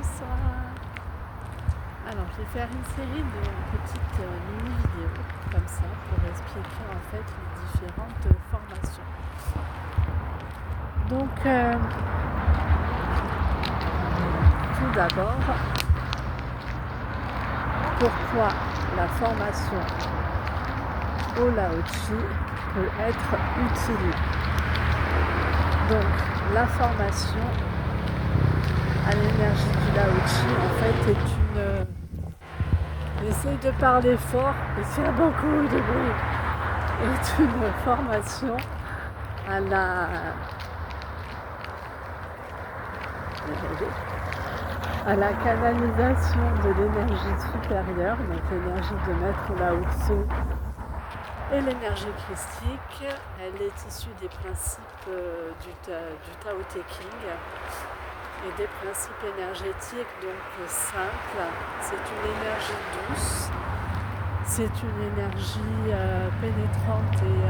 Bonsoir. Alors, je vais faire une série de petites mini-vidéos comme ça pour expliquer en fait les différentes formations. Donc, tout d'abord, pourquoi la formation au Lao-Tzu peut être utile. Donc, la formation à l'énergie du Lao-Tzu en fait est une... J'essaye de parler fort et faire beaucoup de bruit. Est une formation à la canalisation de l'énergie supérieure, donc l'énergie de Maître Lao Tzu et l'énergie christique. Elle est issue des principes du Tao Te Ching et des principes énergétiques donc simples. C'est une énergie douce, c'est une énergie pénétrante et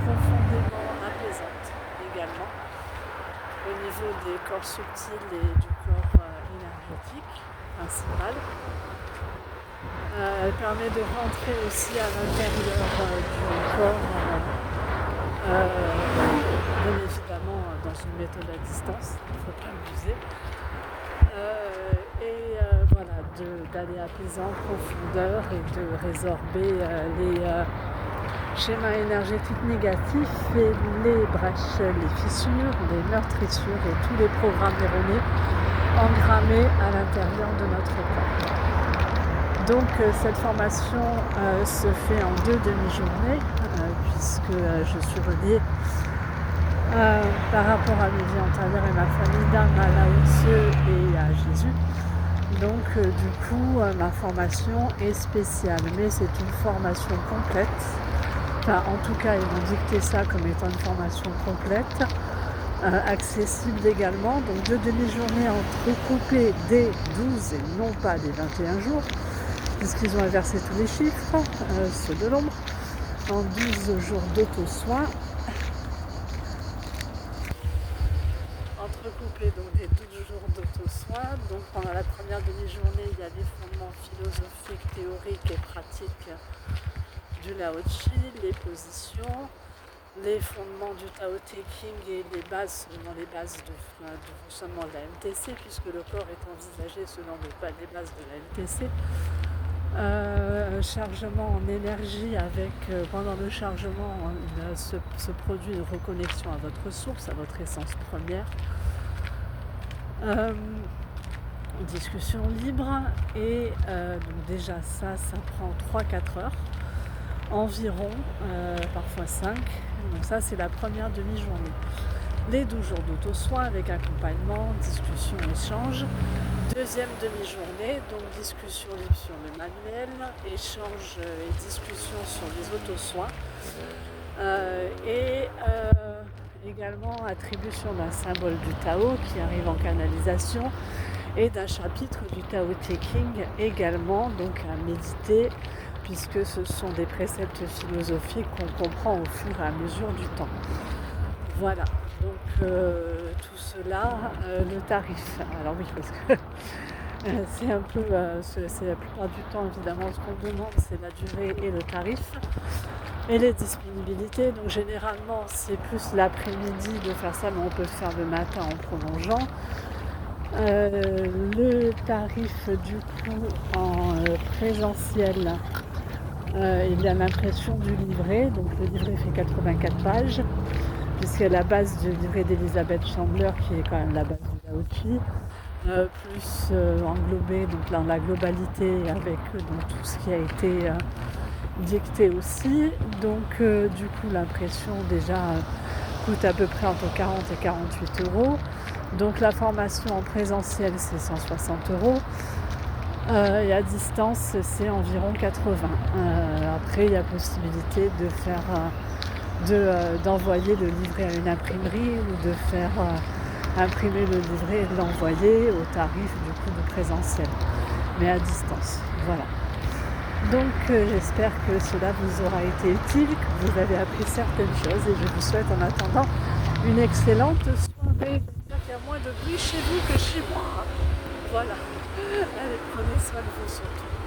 profondément apaisante également au niveau des corps subtils et du corps énergétique principal. Elle permet de rentrer aussi à l'intérieur du corps, bien évidemment dans une méthode à distance, il ne faut pas abuser. Voilà, d'aller apaiser en profondeur et de résorber les schémas énergétiques négatifs et les brèches, les fissures, les meurtrissures et tous les programmes erronés engrammés à l'intérieur de notre corps. Donc cette formation se fait en 2 demi-journées puisque je suis reliée par rapport à mes vies antérieures et ma famille d'âme à Lao Tzu et à Jésus. Donc du coup ma formation est spéciale, mais c'est une formation complète. Enfin en tout cas ils m'ont dicté ça comme étant une formation complète, accessible également. Donc 2 demi-journées entrecoupées des 12 et non pas des 21 jours, puisqu'ils ont inversé tous les chiffres, ceux de l'ombre, en 12 jours d'auto-soin. Entrecoupé donc des 12 jours d'auto-soin. Donc pendant la première demi-journée, il y a les fondements philosophiques, théoriques et pratiques du Lao Tzu, les positions, les fondements du Tao Te Ching et les bases, selon les bases du fonctionnement de la MTC, puisque le corps est envisagé selon les bases de la MTC. Chargement en énergie avec, pendant le chargement, se produit une reconnexion à votre source, à votre essence première. Discussion libre et donc déjà ça prend 3-4 heures environ, parfois 5. Donc ça c'est la première demi-journée. Les 12 jours d'auto-soin avec accompagnement, discussion, échange. Deuxième demi-journée, donc discussion libre sur le manuel, échange et discussion sur les auto-soins. Également attribution d'un symbole du Tao qui arrive en canalisation et d'un chapitre du Tao Te Ching également, donc à méditer, puisque ce sont des préceptes philosophiques qu'on comprend au fur et à mesure du temps. Voilà, donc tout cela, le tarif. Alors oui, parce que c'est un peu, c'est la plupart du temps évidemment ce qu'on demande, c'est la durée et le tarif et les disponibilités. Donc généralement c'est plus l'après-midi de faire ça, mais on peut le faire le matin en prolongeant. Le tarif du coup en présentiel, il y a l'impression du livret, donc le livret fait 84 pages, puisqu'il y a la base du livret d'Elisabeth Chandler qui est quand même la base du Lao Tzu, plus englobé donc dans la globalité avec donc, tout ce qui a été dicté aussi. Donc du coup l'impression déjà coûte à peu près entre 40 et 48 euros. Donc la formation en présentiel c'est 160 euros. Et à distance c'est environ 80. Après il y a possibilité de faire d'envoyer le livret à une imprimerie ou de faire imprimer le livret et de l'envoyer au tarif du coup de présentiel, mais à distance. Voilà. Donc j'espère que cela vous aura été utile, que vous avez appris certaines choses et je vous souhaite en attendant une excellente soirée. J'espère qu'il y a moins de bruit chez vous que chez moi. Voilà. Allez, prenez soin de vous surtout.